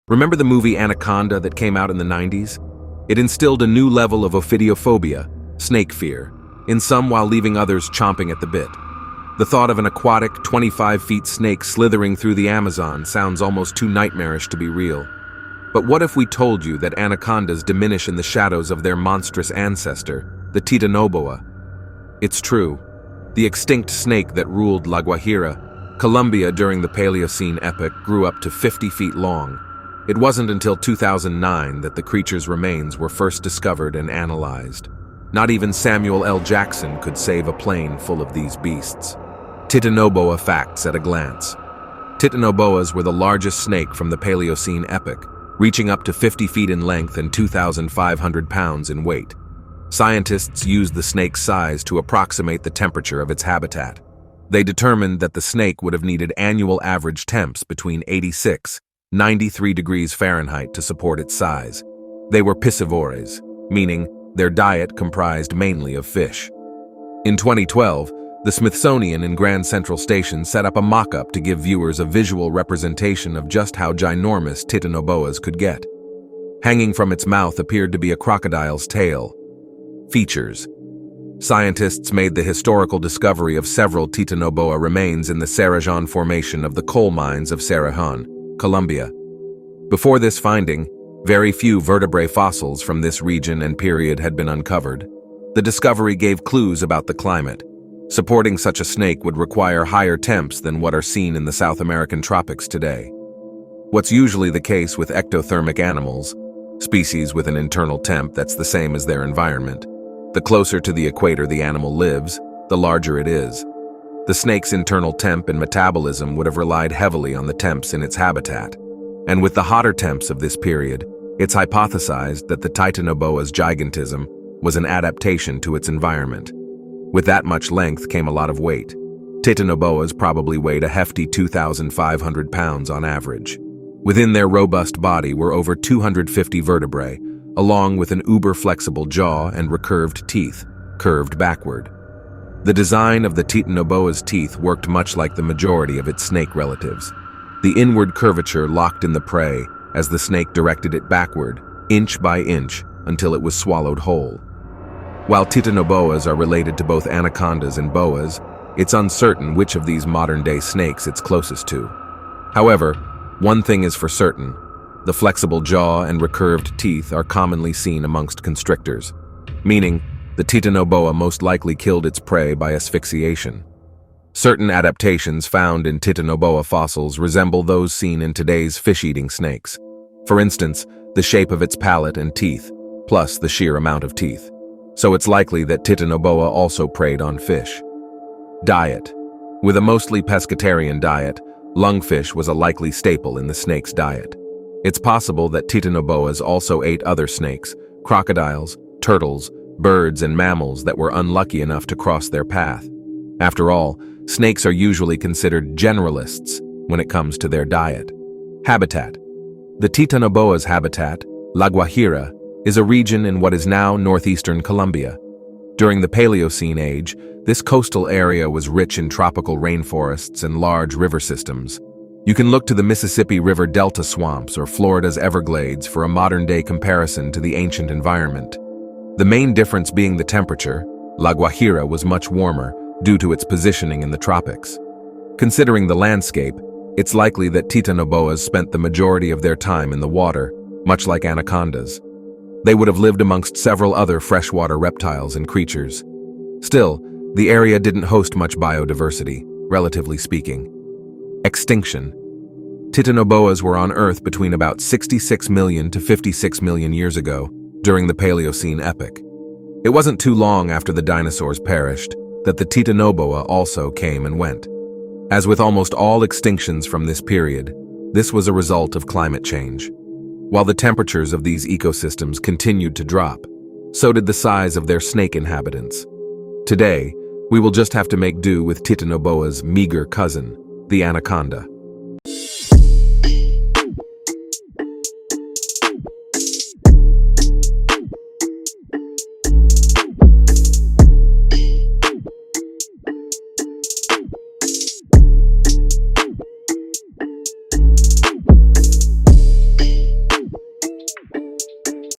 Remember the movie Anaconda that came out in the 90s? It instilled a new level of ophidiophobia, snake fear, in some while leaving others chomping at the bit. The thought of an aquatic, 25-feet snake slithering through the Amazon sounds almost too nightmarish to be real. But what if we told you that anacondas diminish in the shadows of their monstrous ancestor, the Titanoboa? It's true. The extinct snake that ruled La Guajira, Colombia during the Paleocene epoch, grew up to 50 feet long. It wasn't until 2009 that the creature's remains were first discovered and analyzed. Not even Samuel L. Jackson could save a plane full of these beasts. Titanoboa facts at a glance. Titanoboas were the largest snake from the Paleocene epoch, reaching up to 50 feet in length and 2,500 pounds in weight. Scientists used the snake's size to approximate the temperature of its habitat. They determined that the snake would have needed annual average temps between 86 and 93 degrees Fahrenheit to support its size. They were piscivores, meaning their diet comprised mainly of fish. In 2012, the Smithsonian in Grand Central Station set up a mock-up to give viewers a visual representation of just how ginormous Titanoboas could get. Hanging from its mouth appeared to be a crocodile's tail. Features. Scientists made the historical discovery of several Titanoboa remains in the Cerrejón Formation of the coal mines of Cerrejón, Colombia. Before this finding, very few vertebrate fossils from this region and period had been uncovered. The discovery gave clues about the climate. Supporting such a snake would require higher temps than what are seen in the South American tropics today. What's usually the case with ectothermic animals, species with an internal temp that's the same as their environment, the closer to the equator the animal lives, the larger it is. The snake's internal temp and metabolism would have relied heavily on the temps in its habitat. And with the hotter temps of this period, it's hypothesized that the Titanoboa's gigantism was an adaptation to its environment. With that much length came a lot of weight. Titanoboas probably weighed a hefty 2,500 pounds on average. Within their robust body were over 250 vertebrae, along with an uber-flexible jaw and recurved teeth, curved backward. The design of the Titanoboa's teeth worked much like the majority of its snake relatives. The inward curvature locked in the prey as the snake directed it backward, inch by inch, until it was swallowed whole. While Titanoboas are related to both anacondas and boas, it's uncertain which of these modern-day snakes it's closest to. However, one thing is for certain: the flexible jaw and recurved teeth are commonly seen amongst constrictors, meaning the Titanoboa most likely killed its prey by asphyxiation. Certain adaptations found in Titanoboa fossils resemble those seen in today's fish-eating snakes. For instance, the shape of its palate and teeth, plus the sheer amount of teeth. So it's likely that Titanoboa also preyed on fish. Diet. With a mostly pescatarian diet, lungfish was a likely staple in the snake's diet. It's possible that Titanoboas also ate other snakes, crocodiles, turtles, birds, and mammals that were unlucky enough to cross their path. After all, snakes are usually considered generalists when it comes to their diet. Habitat. The Titanoboa's habitat, La Guajira, is a region in what is now northeastern Colombia. During the Paleocene age, this coastal area was rich in tropical rainforests and large river systems. You can look to the Mississippi River Delta swamps or Florida's Everglades for a modern-day comparison to the ancient environment. The main difference being the temperature. La Guajira was much warmer due to its positioning in the tropics. Considering the landscape, it's likely that Titanoboas spent the majority of their time in the water, much like anacondas. They would have lived amongst several other freshwater reptiles and creatures. Still, the area didn't host much biodiversity, relatively speaking. Extinction. Titanoboas were on Earth between about 66 million to 56 million years ago, during the Paleocene epoch. It wasn't too long after the dinosaurs perished that the Titanoboa also came and went. As with almost all extinctions from this period, this was a result of climate change. While the temperatures of these ecosystems continued to drop, so did the size of their snake inhabitants. Today, we will just have to make do with Titanoboa's meager cousin, the anaconda.